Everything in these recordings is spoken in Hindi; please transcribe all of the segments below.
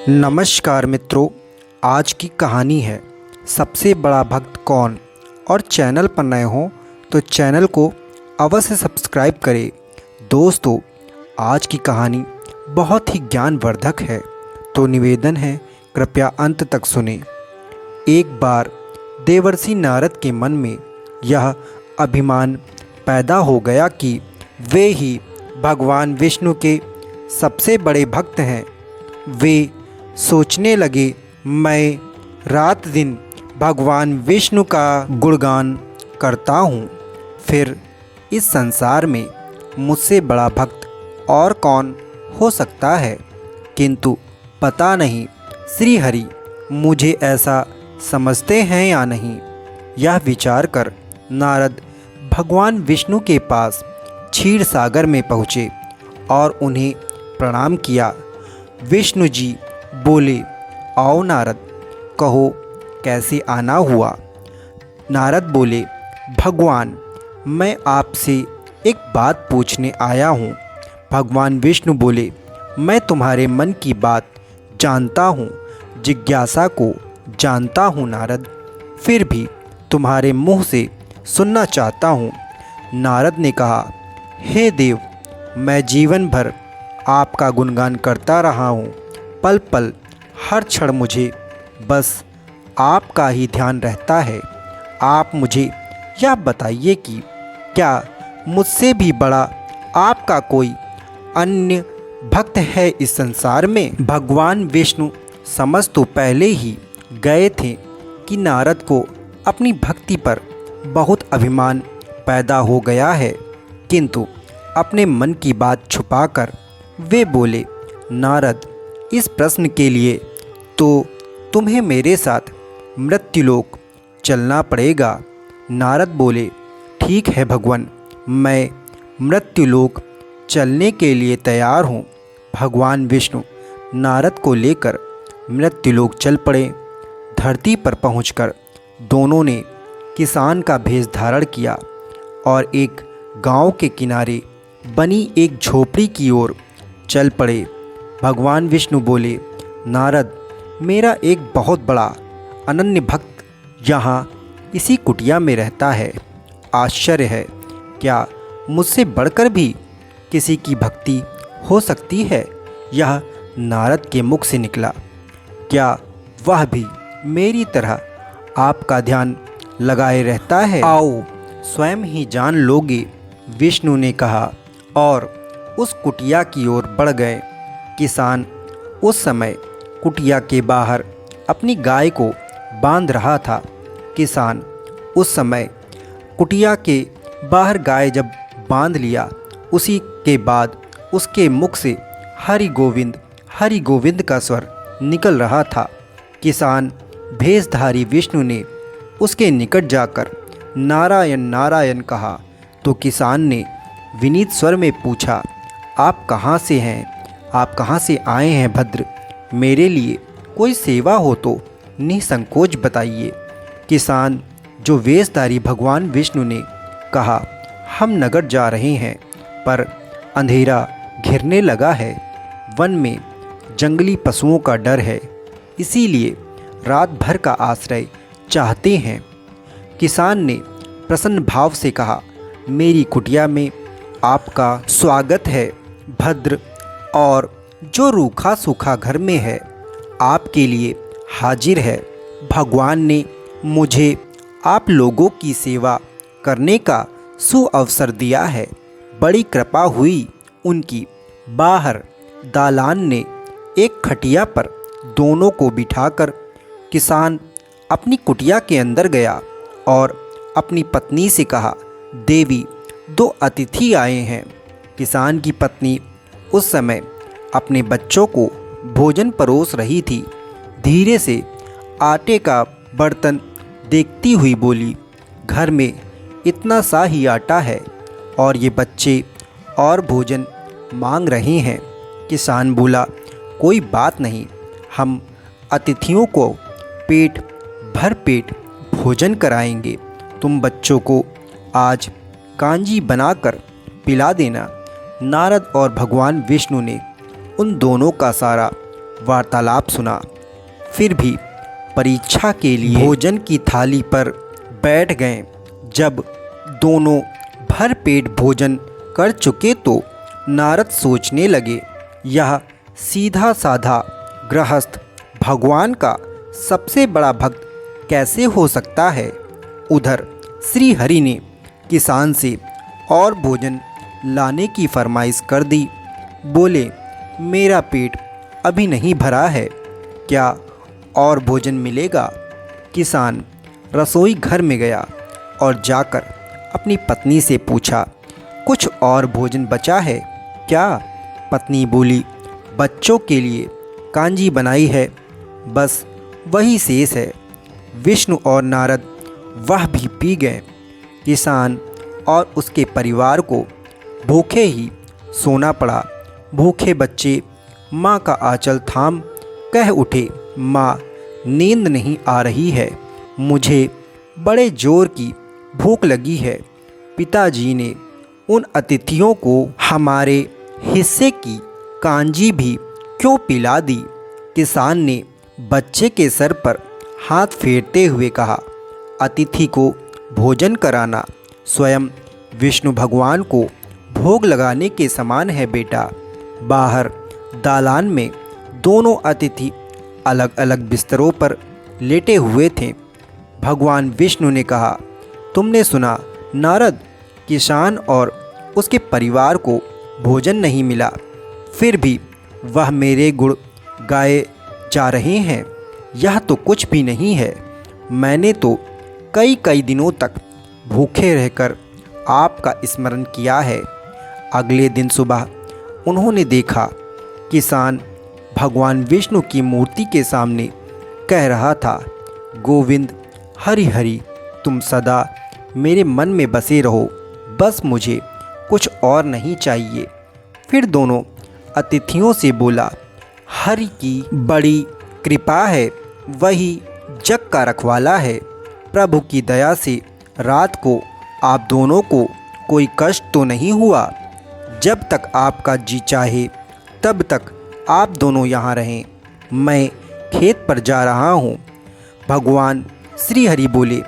नमस्कार मित्रों, आज की कहानी है सबसे बड़ा भक्त कौन। और चैनल पर नए हों तो चैनल को अवश्य सब्सक्राइब करें। दोस्तों, आज की कहानी बहुत ही ज्ञानवर्धक है, तो निवेदन है कृपया अंत तक सुने। एक बार देवर्षि नारद के मन में यह अभिमान पैदा हो गया कि वे ही भगवान विष्णु के सबसे बड़े भक्त हैं। वे सोचने लगे, मैं रात दिन भगवान विष्णु का गुणगान करता हूँ, फिर इस संसार में मुझसे बड़ा भक्त और कौन हो सकता है। किंतु पता नहीं श्री हरि मुझे ऐसा समझते हैं या नहीं। यह विचार कर नारद भगवान विष्णु के पास क्षीर सागर में पहुँचे और उन्हें प्रणाम किया। विष्णु जी बोले, आओ नारद, कहो कैसे आना हुआ। नारद बोले, भगवान, मैं आपसे एक बात पूछने आया हूँ। भगवान विष्णु बोले, मैं तुम्हारे मन की बात जानता हूँ, जिज्ञासा को जानता हूँ नारद, फिर भी तुम्हारे मुँह से सुनना चाहता हूँ। नारद ने कहा, हे देव, मैं जीवन भर आपका गुणगान करता रहा हूँ। पल पल हर क्षण मुझे बस आपका ही ध्यान रहता है। आप मुझे यह बताइए कि क्या मुझसे भी बड़ा आपका कोई अन्य भक्त है इस संसार में। भगवान विष्णु समझ तो पहले ही गए थे कि नारद को अपनी भक्ति पर बहुत अभिमान पैदा हो गया है, किंतु अपने मन की बात छुपाकर वे बोले, नारद, इस प्रश्न के लिए तो तुम्हें मेरे साथ मृत्युलोक चलना पड़ेगा। नारद बोले, ठीक है भगवान, मैं मृत्युलोक चलने के लिए तैयार हूँ। भगवान विष्णु नारद को लेकर मृत्युलोक चल पड़े। धरती पर पहुंचकर दोनों ने किसान का भेष धारण किया और एक गांव के किनारे बनी एक झोपड़ी की ओर चल पड़े। भगवान विष्णु बोले, नारद, मेरा एक बहुत बड़ा अनन्य भक्त यहाँ इसी कुटिया में रहता है। आश्चर्य है, क्या मुझसे बढ़कर भी किसी की भक्ति हो सकती है। यह नारद के मुख से निकला। क्या वह भी मेरी तरह आपका ध्यान लगाए रहता है। आओ स्वयं ही जान लोगे, विष्णु ने कहा और उस कुटिया की ओर बढ़ गए। किसान उस समय कुटिया के बाहर अपनी गाय को बांध रहा था। किसान उस समय कुटिया के बाहर गाय जब बांध लिया, उसी के बाद उसके मुख से हरि गोविंद का स्वर निकल रहा था। किसान भेषधारी विष्णु ने उसके निकट जाकर नारायण नारायण कहा तो किसान ने विनीत स्वर में पूछा, आप कहाँ से हैं, आप कहाँ से आए हैं भद्र, मेरे लिए कोई सेवा हो तो निसंकोच बताइए। किसान जो वेशधारी भगवान विष्णु ने कहा, हम नगर जा रहे हैं, पर अंधेरा घिरने लगा है, वन में जंगली पशुओं का डर है, इसीलिए रात भर का आश्रय चाहते हैं। किसान ने प्रसन्न भाव से कहा, मेरी कुटिया में आपका स्वागत है भद्र, और जो रूखा सूखा घर में है आपके लिए हाजिर है। भगवान ने मुझे आप लोगों की सेवा करने का सुअवसर दिया है, बड़ी कृपा हुई उनकी। बाहर दालान ने एक खटिया पर दोनों को बिठाकर किसान अपनी कुटिया के अंदर गया और अपनी पत्नी से कहा, देवी, दो अतिथि आए हैं। किसान की पत्नी उस समय अपने बच्चों को भोजन परोस रही थी। धीरे से आटे का बर्तन देखती हुई बोली, घर में इतना सा ही आटा है और ये बच्चे और भोजन मांग रहे हैं। किसान बोला, कोई बात नहीं, हम अतिथियों को पेट भर पेट भोजन कराएंगे। तुम बच्चों को आज कांजी बनाकर पिला देना। नारद और भगवान विष्णु ने उन दोनों का सारा वार्तालाप सुना। फिर भी परीक्षा के लिए भोजन की थाली पर बैठ गए। जब दोनों भर पेट भोजन कर चुके तो नारद सोचने लगे, यह सीधा साधा गृहस्थ भगवान का सबसे बड़ा भक्त कैसे हो सकता है। उधर श्री हरि ने किसान से और भोजन लाने की फरमाइश कर दी। बोले, मेरा पेट अभी नहीं भरा है, क्या और भोजन मिलेगा। किसान रसोई घर में गया और जाकर अपनी पत्नी से पूछा, कुछ और भोजन बचा है क्या। पत्नी बोली, बच्चों के लिए कांजी बनाई है, बस वही शेष है। विष्णु और नारद वह भी पी गए। किसान और उसके परिवार को भूखे ही सोना पड़ा। भूखे बच्चे माँ का आंचल थाम कह उठे, माँ नींद नहीं आ रही है, मुझे बड़े जोर की भूख लगी है। पिताजी ने उन अतिथियों को हमारे हिस्से की कांजी भी क्यों पिला दी। किसान ने बच्चे के सर पर हाथ फेरते हुए कहा, अतिथि को भोजन कराना स्वयं विष्णु भगवान को भोग लगाने के समान है बेटा। बाहर दालान में दोनों अतिथि अलग अलग बिस्तरों पर लेटे हुए थे। भगवान विष्णु ने कहा, तुमने सुना नारद, किसान और उसके परिवार को भोजन नहीं मिला, फिर भी वह मेरे गुण गाए जा रहे हैं। यह तो कुछ भी नहीं है। मैंने तो कई कई दिनों तक भूखे रहकर आपका स्मरण किया है। अगले दिन सुबह उन्होंने देखा किसान भगवान विष्णु की मूर्ति के सामने कह रहा था, गोविंद हरि हरि, तुम सदा मेरे मन में बसे रहो, बस मुझे कुछ और नहीं चाहिए। फिर दोनों अतिथियों से बोला, हरि की बड़ी कृपा है, वही जग का रखवाला है। प्रभु की दया से रात को आप दोनों को कोई कष्ट तो नहीं हुआ। जब तक आपका जी चाहे तब तक आप दोनों यहाँ रहें, मैं खेत पर जा रहा हूँ। भगवान श्री हरि बोले,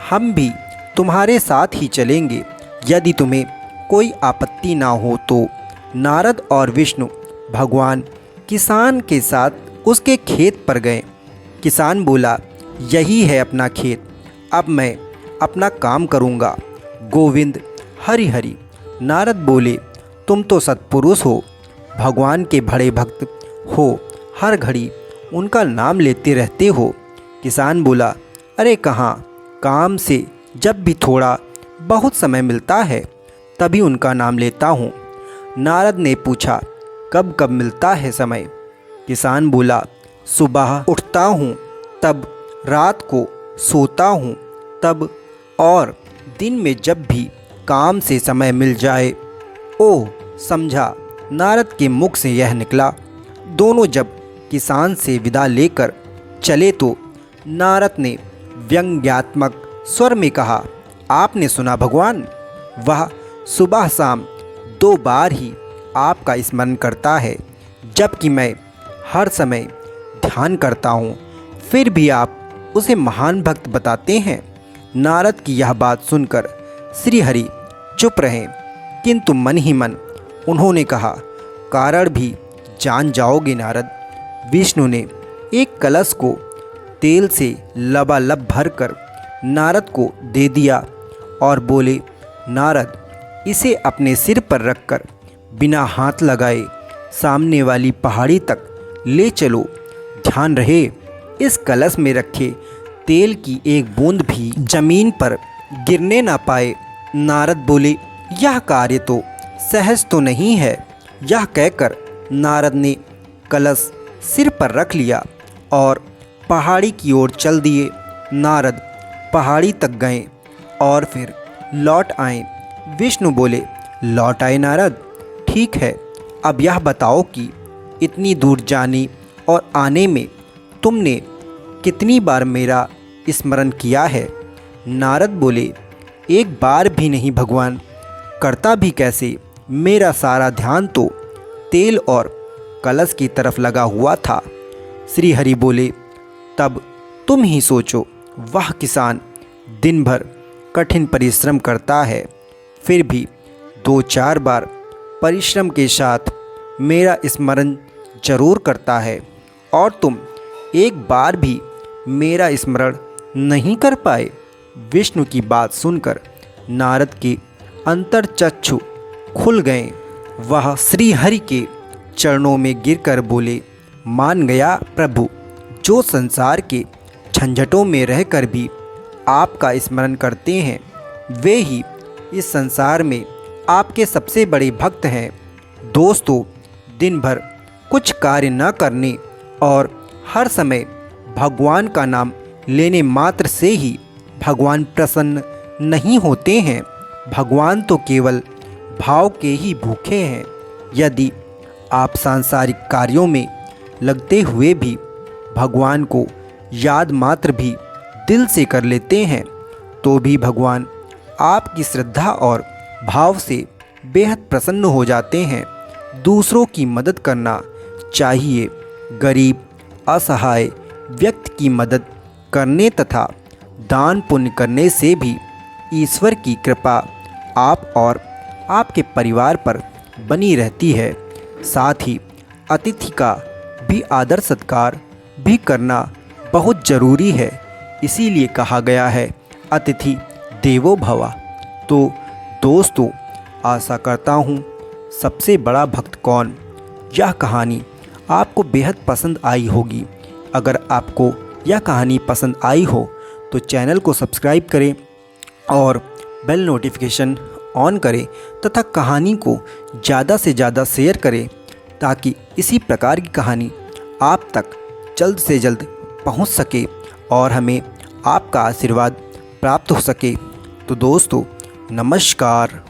हम भी तुम्हारे साथ ही चलेंगे, यदि तुम्हें कोई आपत्ति ना हो तो। नारद और विष्णु भगवान किसान के साथ उसके खेत पर गए। किसान बोला, यही है अपना खेत, अब मैं अपना काम करूँगा। गोविंद हरि हरि। नारद बोले, तुम तो सत्पुरुष हो, भगवान के बड़े भक्त हो, हर घड़ी उनका नाम लेते रहते हो। किसान बोला, अरे कहाँ, काम से जब भी थोड़ा बहुत समय मिलता है तभी उनका नाम लेता हूँ। नारद ने पूछा, कब कब मिलता है समय। किसान बोला, सुबह उठता हूँ तब, रात को सोता हूँ तब, और दिन में जब भी काम से समय मिल जाए। ओह समझा, नारद के मुख से यह निकला। दोनों जब किसान से विदा लेकर चले तो नारद ने व्यंग्यात्मक स्वर में कहा, आपने सुना भगवान, वह सुबह शाम 2 बार ही आपका स्मरण करता है, जबकि मैं हर समय ध्यान करता हूँ, फिर भी आप उसे महान भक्त बताते हैं। नारद की यह बात सुनकर श्री हरि चुप रहे, किंतु मन ही मन उन्होंने कहा, कारण भी जान जाओगे नारद। विष्णु ने एक कलश को तेल से लबालब भरकर नारद को दे दिया और बोले, नारद, इसे अपने सिर पर रखकर बिना हाथ लगाए सामने वाली पहाड़ी तक ले चलो। ध्यान रहे, इस कलश में रखे तेल की एक बूंद भी जमीन पर गिरने ना पाए। नारद बोले, यह कार्य तो सहज तो नहीं है। यह कहकर नारद ने कलश सिर पर रख लिया और पहाड़ी की ओर चल दिए। नारद पहाड़ी तक गए और फिर लौट आए। विष्णु बोले, लौट आए नारद, ठीक है, अब यह बताओ कि इतनी दूर जाने और आने में तुमने कितनी बार मेरा स्मरण किया है। नारद बोले, एक बार भी नहीं भगवान, करता भी कैसे, मेरा सारा ध्यान तो तेल और कलश की तरफ लगा हुआ था। श्री हरि बोले, तब तुम ही सोचो, वह किसान दिन भर कठिन परिश्रम करता है, फिर भी 2-4 बार परिश्रम के साथ मेरा स्मरण जरूर करता है, और तुम एक बार भी मेरा स्मरण नहीं कर पाए। विष्णु की बात सुनकर नारद के अंतर्चक्षु खुल गए। वह श्री हरि के चरणों में गिरकर बोले, मान गया प्रभु, जो संसार के झंझटों में रहकर भी आपका स्मरण करते हैं, वे ही इस संसार में आपके सबसे बड़े भक्त हैं। दोस्तों, दिन भर कुछ कार्य न करने और हर समय भगवान का नाम लेने मात्र से ही भगवान प्रसन्न नहीं होते हैं। भगवान तो केवल भाव के ही भूखे हैं। यदि आप सांसारिक कार्यों में लगते हुए भी भगवान को याद मात्र भी दिल से कर लेते हैं, तो भी भगवान आपकी श्रद्धा और भाव से बेहद प्रसन्न हो जाते हैं। दूसरों की मदद करना चाहिए। गरीब असहाय व्यक्ति की मदद करने तथा दान पुण्य करने से भी ईश्वर की कृपा आप और आपके परिवार पर बनी रहती है। साथ ही अतिथि का भी आदर सत्कार भी करना बहुत ज़रूरी है। इसीलिए कहा गया है, अतिथि देवो भव। तो दोस्तों, आशा करता हूँ सबसे बड़ा भक्त कौन, यह कहानी आपको बेहद पसंद आई होगी। अगर आपको यह कहानी पसंद आई हो तो चैनल को सब्सक्राइब करें और बेल नोटिफिकेशन ऑन करें तथा कहानी को ज़्यादा से ज़्यादा शेयर करें, ताकि इसी प्रकार की कहानी आप तक जल्द से जल्द पहुंच सके और हमें आपका आशीर्वाद प्राप्त हो सके। तो दोस्तों, नमस्कार।